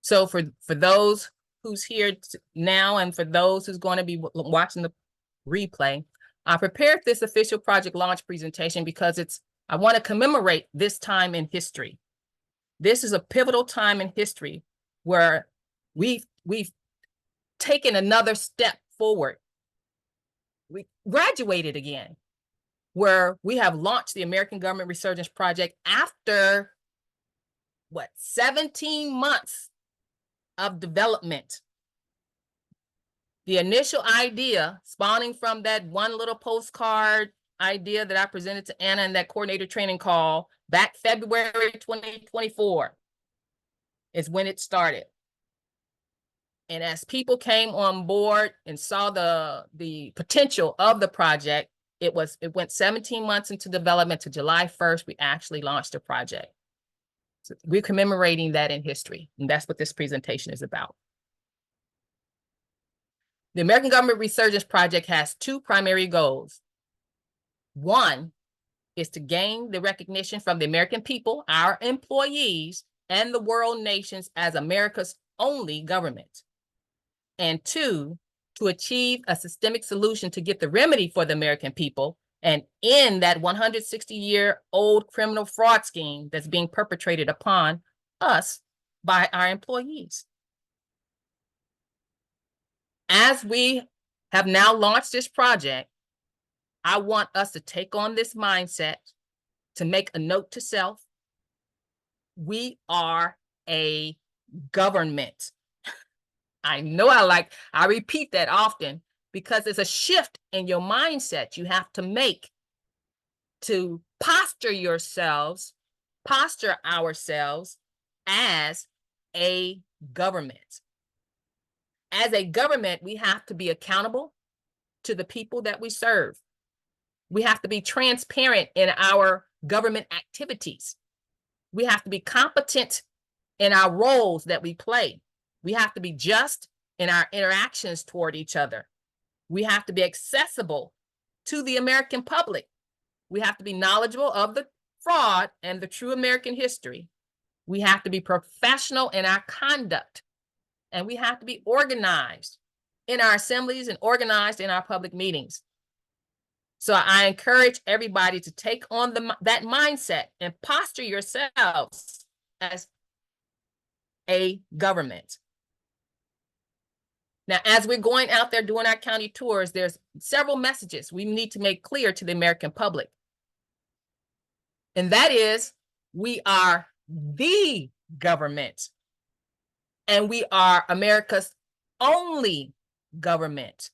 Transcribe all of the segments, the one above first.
So for those who's here now and for those who's going to be watching the replay, I prepared this official project launch presentation because I want to commemorate this time in history. This is a pivotal time in history where we've taken another step forward. We graduated again, where we have launched the American Government Resurgence Project after, 17 months of development. The initial idea spawning from that one little postcard idea that I presented to Anna in that coordinator training call back February 2024 is when it started. And as people came on board and saw the potential of the project, it went 17 months into development. To July 1st, we actually launched the project. So we're commemorating that in history, and that's what this presentation is about. The American Government Resurgence Project has two primary goals. One is to gain the recognition from the American people, our employees, and the world nations as America's only government. And two, to achieve a systemic solution to get the remedy for the American people and end that 160-year-old criminal fraud scheme that's being perpetrated upon us by our employees. As we have now launched this project, I want us to take on this mindset, to make a note to self. We are a government. I know I repeat that often because there's a shift in your mindset you have to make to posture ourselves as a government. As a government, we have to be accountable to the people that we serve. We have to be transparent in our government activities. We have to be competent in our roles that we play. We have to be just in our interactions toward each other. We have to be accessible to the American public. We have to be knowledgeable of the fraud and the true American history. We have to be professional in our conduct. And we have to be organized in our assemblies and organized in our public meetings. So I encourage everybody to take on that mindset and posture yourselves as a government. Now, as we're going out there doing our county tours, there's several messages we need to make clear to the American public. And that is, we are the government. And we are America's only government.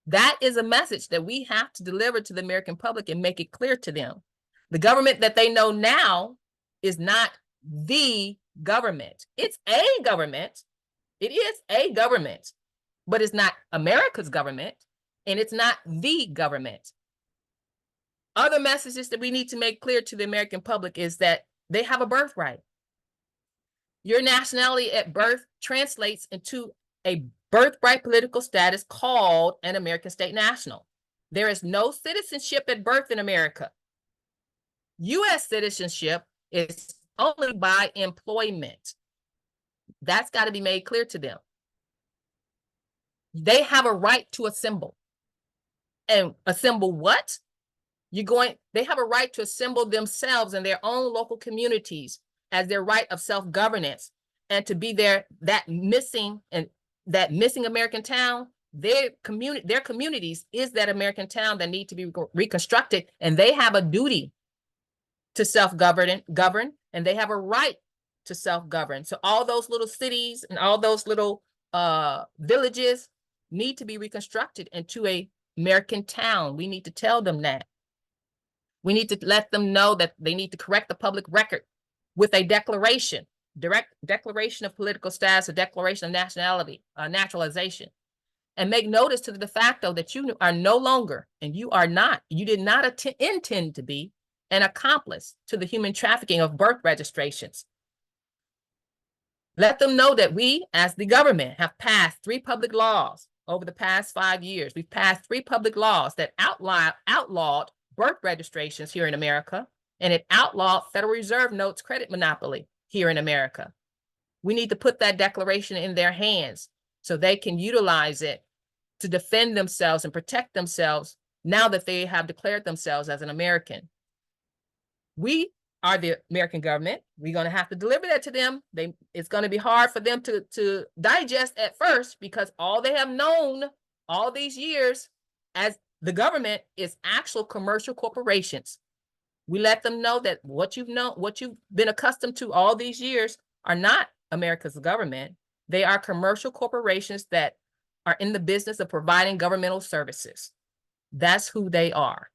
That is a message that we have to deliver to the American public and make it clear to them. The government that they know now is not the government. It's a government. It is a government, but it's not America's government, and it's not the government. Other messages that we need to make clear to the American public is that they have a birthright. Your nationality at birth translates into a birthright political status called an American state national. There is no citizenship at birth in America. U.S. citizenship is only by employment. That's got to be made clear to them. They have a right to assemble. And assemble what? They have a right to assemble themselves in their own local communities as their right of self-governance, and to be that missing American town. Their communities is that American town that need to be reconstructed, and they have a duty to self-govern, and they have a right to self-govern. So all those little cities and all those little villages need to be reconstructed into a American town. We need to tell them that. We need to let them know that they need to correct the public record with a declaration, direct declaration of political status, a declaration of nationality, naturalization, and make notice to the de facto that you are no longer, and you did not intend to be an accomplice to the human trafficking of birth registrations. Let them know that we, as the government, have passed 3 public laws over the past 5 years. We've passed 3 public laws that outlawed birth registrations here in America, and it outlawed Federal Reserve notes credit monopoly here in America. We need to put that declaration in their hands so they can utilize it to defend themselves and protect themselves now that they have declared themselves as an American. We are the American government. We're going to have to deliver that to them. It's going to be hard for them to digest at first, because all they have known all these years as the government is actual commercial corporations. We let them know that what you've been accustomed to all these years are not America's government. They are commercial corporations that are in the business of providing governmental services. That's who they are.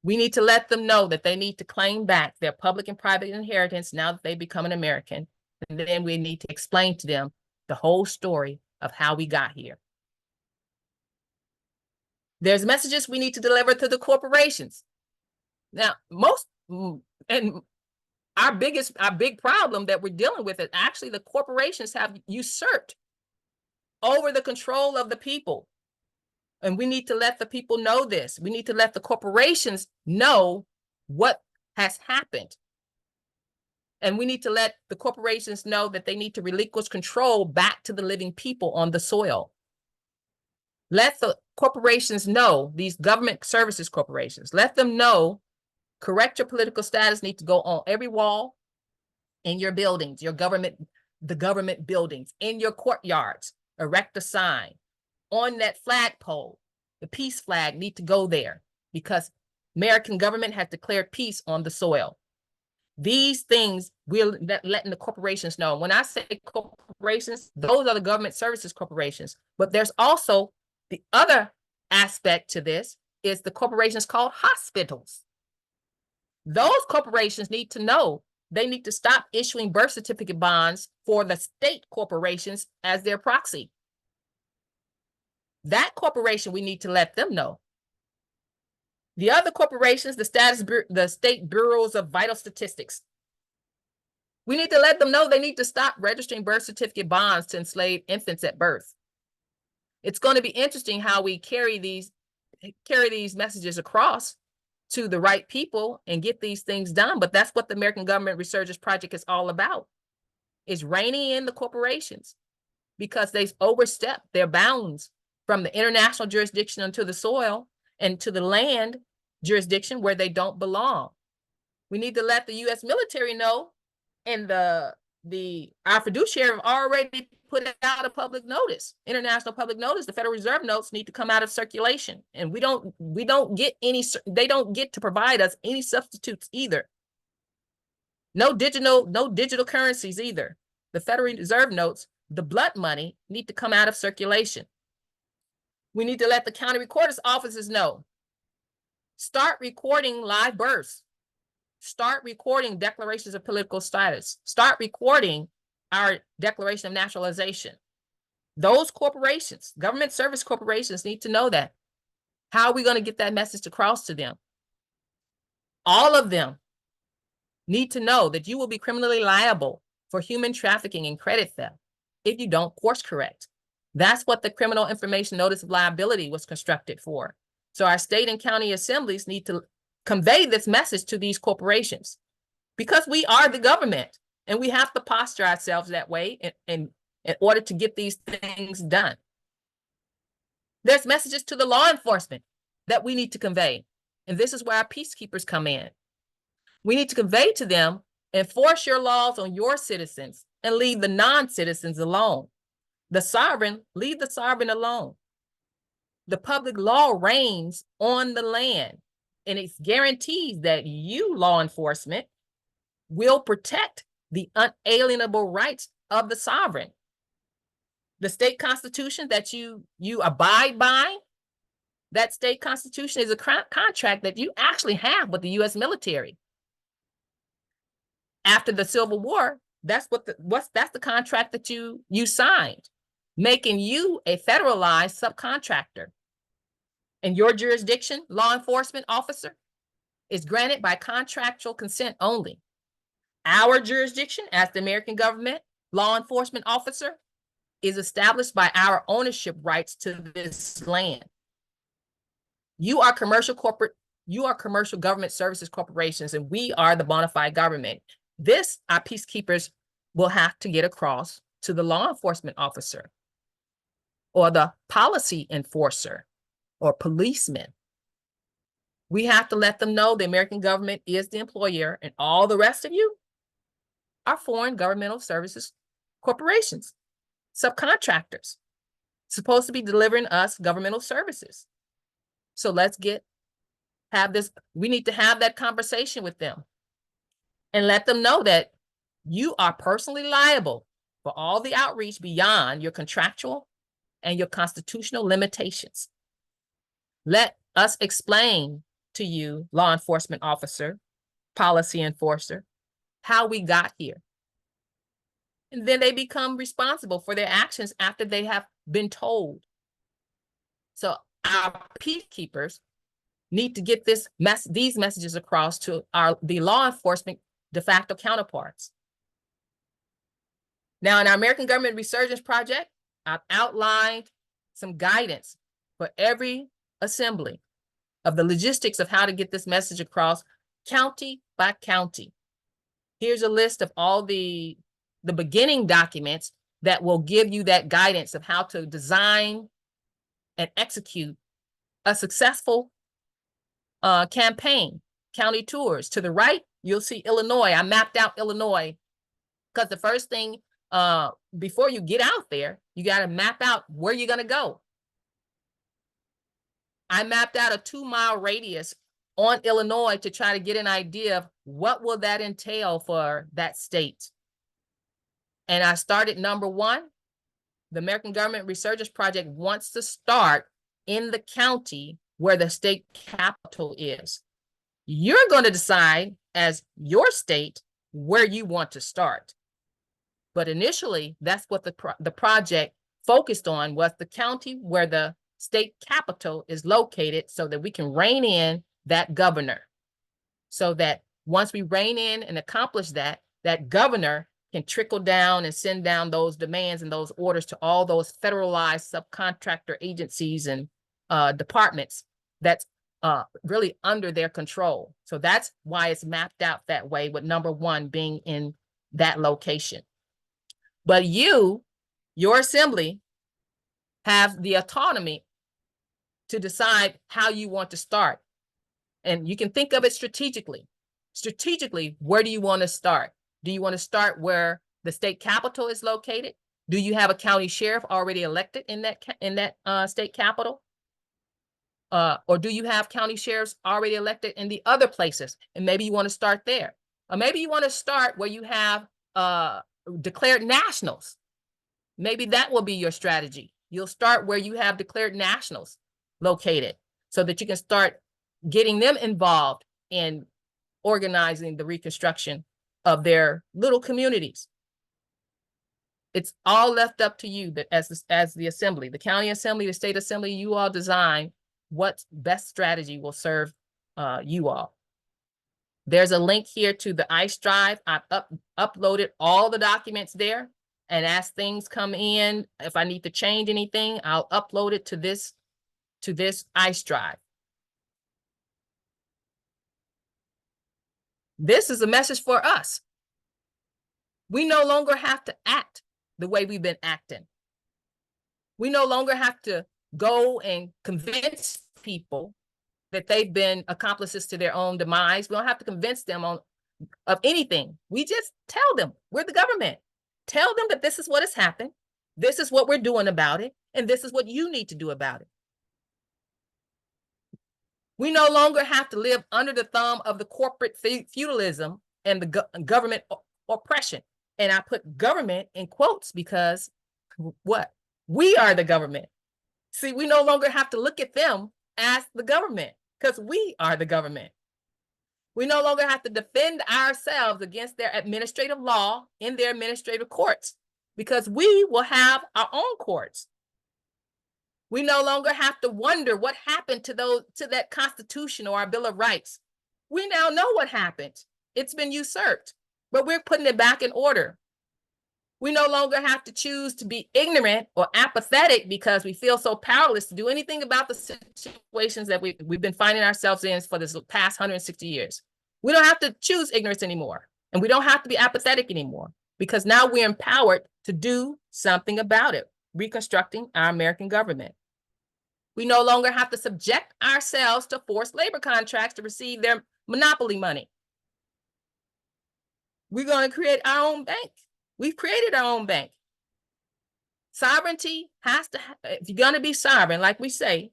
We need to let them know that they need to claim back their public and private inheritance now that they become an American. And then we need to explain to them the whole story of how we got here. There's messages we need to deliver to the corporations. Now, our big problem that we're dealing with is actually the corporations have usurped over the control of the people. And we need to let the people know this. We need to let the corporations know what has happened. And we need to let the corporations know that they need to relinquish control back to the living people on the soil. Let the corporations know, these government services corporations, let them know, correct your political status need to go on every wall in your buildings, the government buildings, in your courtyards, erect a sign. On that flagpole, the peace flag need to go there, because American government has declared peace on the soil. These things we're letting the corporations know. When I say corporations, those are the government services corporations. But there's also the other aspect to this is the corporations called hospitals. Those corporations need to know they need to stop issuing birth certificate bonds for the state corporations as their proxy. That corporation, we need to let them know. The other corporations, the state bureaus of vital statistics, we need to let them know they need to stop registering birth certificate bonds to enslave infants at birth. It's going to be interesting how we carry these messages across to the right people and get these things done. But that's what the American Government Resurgence Project is all about, is reining in the corporations, because they've overstepped their bounds from the international jurisdiction onto the soil and to the land jurisdiction where they don't belong. We need to let the U.S. military know, and our fiduciary have already put out a public notice, international public notice. The Federal Reserve notes need to come out of circulation, and they don't get to provide us any substitutes either. No digital currencies either. The Federal Reserve notes, the blood money, need to come out of circulation. We need to let the county recorder's offices know. Start recording live births. Start recording declarations of political status. Start recording our Declaration of Naturalization. Those corporations, government service corporations, need to know that. How are we going to get that message across to them? All of them need to know that you will be criminally liable for human trafficking and credit theft if you don't course correct. That's what the Criminal Information Notice of Liability was constructed for. So our state and county assemblies need to convey this message to these corporations, because we are the government and we have to posture ourselves that way in order to get these things done. There's messages to the law enforcement that we need to convey. And this is where our peacekeepers come in. We need to convey to them, enforce your laws on your citizens and leave the non-citizens alone. The sovereign, leave the sovereign alone. The public law reigns on the land, and it guarantees that you, law enforcement, will protect the unalienable rights of the sovereign. The state constitution that you abide by, that state constitution is a contract that you actually have with the U.S. military. After the Civil War, that's the contract that you signed, making you a federalized subcontractor. And your jurisdiction, law enforcement officer, is granted by contractual consent only. Our jurisdiction as the American government law enforcement officer is established by our ownership rights to this land. You are commercial government services corporations, and we are the bona fide government. This, our peacekeepers will have to get across to the law enforcement officer or the policy enforcer or policeman. We have to let them know the American government is the employer and all the rest of you are foreign governmental services corporations, subcontractors, supposed to be delivering us governmental services. So let's have this, we need to have that conversation with them and let them know that you are personally liable for all the outreach beyond your contractual and your constitutional limitations. Let us explain to you, law enforcement officer, policy enforcer, how we got here. And then they become responsible for their actions after they have been told. So our peacekeepers need to get these messages across to the law enforcement de facto counterparts. Now, in our American Government Resurgence Project, I've outlined some guidance for every assembly of the logistics of how to get this message across county by county. Here's a list of all the beginning documents that will give you that guidance of how to design and execute a successful campaign, county tours. To the right, you'll see Illinois. I mapped out Illinois because the first thing before you get out there, you got to map out where you're going to go. I mapped out a 2-mile radius on Illinois to try to get an idea of what will that entail for that state. And I started number 1. The American Government Resurgence Project wants to start in the county where the state capital is. You're going to decide as your state where you want to start. But initially, that's what the project focused on, was the county where the state capital is located, so that we can rein in that governor. So that once we rein in and accomplish that, that governor can trickle down and send down those demands and those orders to all those federalized subcontractor agencies and departments that's really under their control. So that's why it's mapped out that way, with number 1 being in that location. But your assembly, have the autonomy to decide how you want to start. And you can think of it strategically. Strategically, where do you want to start? Do you want to start where the state capital is located? Do you have a county sheriff already elected in that state capital? Or do you have county sheriffs already elected in the other places? And maybe you want to start there. Or maybe you want to start where you have declared nationals. Maybe that will be your strategy. You'll start where you have declared nationals located, so that you can start getting them involved in organizing the reconstruction of their little communities. It's all left up to you, that as the assembly, the county assembly, the state assembly, you all design what best strategy will serve you all. There's a link here to the ICE drive. I've uploaded all the documents there, and as things come in, if I need to change anything, I'll upload it to this ICE drive. This is a message for us. We no longer have to act the way we've been acting. We no longer have to go and convince people that they've been accomplices to their own demise. We don't have to convince them of anything. We just tell them we're the government. Tell them that this is what has happened. This is what we're doing about it. And this is what you need to do about it. We no longer have to live under the thumb of the corporate feudalism and the government oppression. And I put government in quotes because what? We are the government. See, we no longer have to look at them as the government, because we are the government. We no longer have to defend ourselves against their administrative law in their administrative courts, because we will have our own courts. We no longer have to wonder what happened to that Constitution or our Bill of Rights. We now know what happened. It's been usurped, but we're putting it back in order. We no longer have to choose to be ignorant or apathetic because we feel so powerless to do anything about the situations that we've been finding ourselves in for this past 160 years. We don't have to choose ignorance anymore, and we don't have to be apathetic anymore. because now we're empowered to do something about it, reconstructing our American government. We no longer have to subject ourselves to forced labor contracts to receive their monopoly money. We're going to create our own bank. We've created our own bank. Sovereignty has to, if you're going to be sovereign, like we say,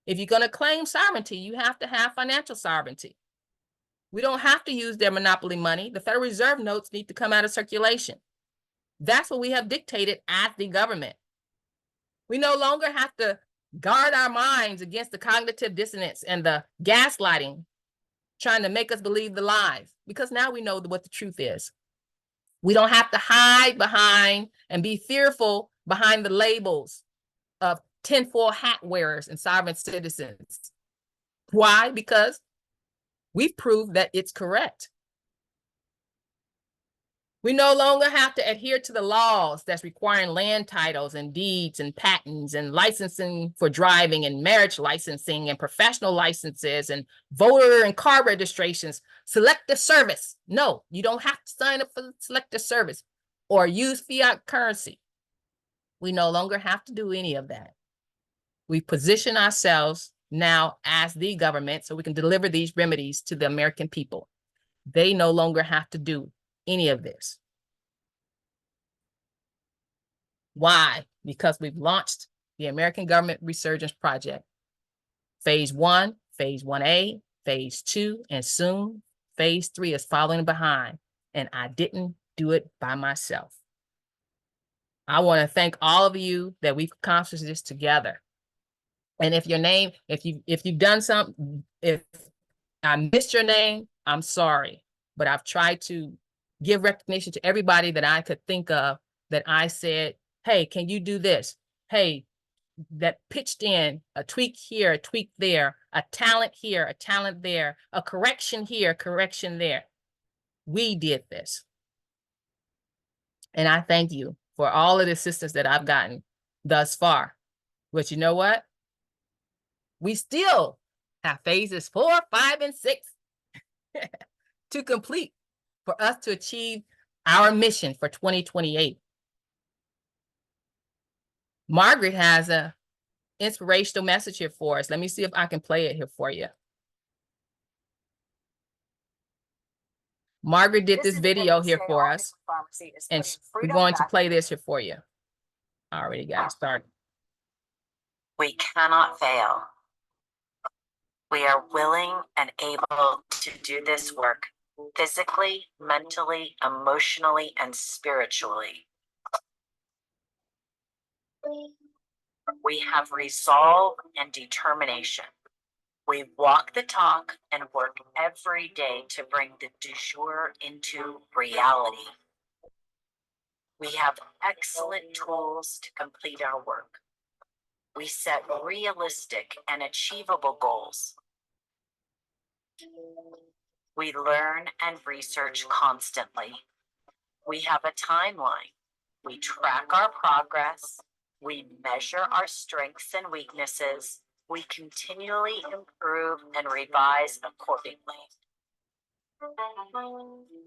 if you're going to claim sovereignty, you have to have financial sovereignty. We don't have to use their monopoly money. The Federal Reserve notes need to come out of circulation. That's what we have dictated as the government. We no longer have to guard our minds against the cognitive dissonance and the gaslighting, trying to make us believe the lies, because now we know what the truth is. We don't have to hide behind and be fearful behind the labels of tinfoil hat wearers and sovereign citizens. Why? Because we've proved that it's correct. We no longer have to adhere to the laws that's requiring land titles and deeds and patents and licensing for driving and marriage licensing and professional licenses and voter and car registrations. Selective service. No, you don't have to sign up for selective service or use fiat currency. We no longer have to do any of that. We position ourselves now as the government so we can deliver these remedies to the American people. They no longer have to do any of this. Why? Because we've launched the American Government Resurgence Project. Phase 1, Phase 1A, Phase 2, and soon Phase 3 is following behind. And I didn't do it by myself. I want to thank all of you that we've accomplished this together. And if your name, if you've done something, if I missed your name, I'm sorry. But I've tried to give recognition to everybody that I could think of that I said, hey, can you do this? Hey, that pitched in a tweak here, a tweak there, a talent here, a talent there, a correction here, correction there. We did this. And I thank you for all of the assistance that I've gotten thus far. But you know what? We still have phases 4, 5, and 6 to complete for us to achieve our mission for 2028. Margaret has an inspirational message here for us. Let me see if I can play it here for you. Margaret did this video here for us, and we're going to play this here for you. I already got it started. We cannot fail. We are willing and able to do this work physically, mentally, emotionally, and spiritually. We have resolve and determination. We walk the talk and work every day to bring the du jour into reality. We have excellent tools to complete our work. We set realistic and achievable goals. We learn and research constantly. We have a timeline. We track our progress. We measure our strengths and weaknesses. We continually improve and revise accordingly.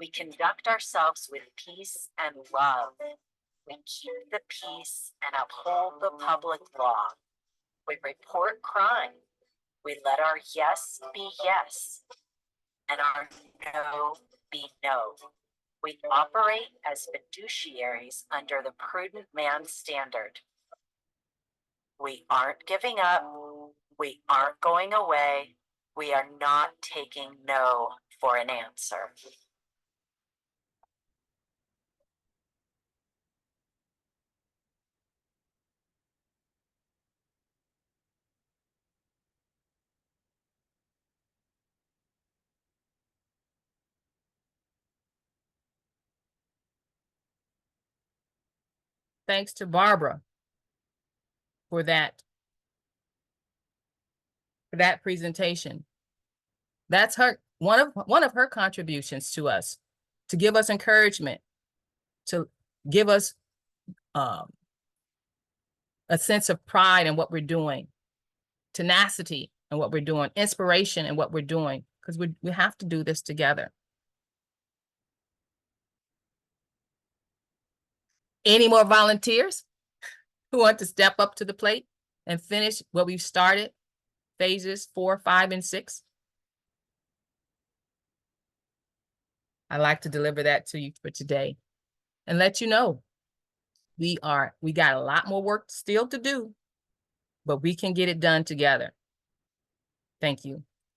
We conduct ourselves with peace and love. We keep the peace and uphold the public law. We report crime. We let our yes be yes and our no be no. We operate as fiduciaries under the prudent man standard. We aren't giving up. We aren't going away. We are not taking no for an answer. Thanks to Barbara for that presentation. That's one of her contributions to us, to give us encouragement, to give us a sense of pride in what we're doing, tenacity in what we're doing, inspiration in what we're doing, because we have to do this together. Any more volunteers who want to step up to the plate and finish what we've started, phases 4, 5, and 6? I'd like to deliver that to you for today and let you know we got a lot more work still to do, but we can get it done together. Thank you.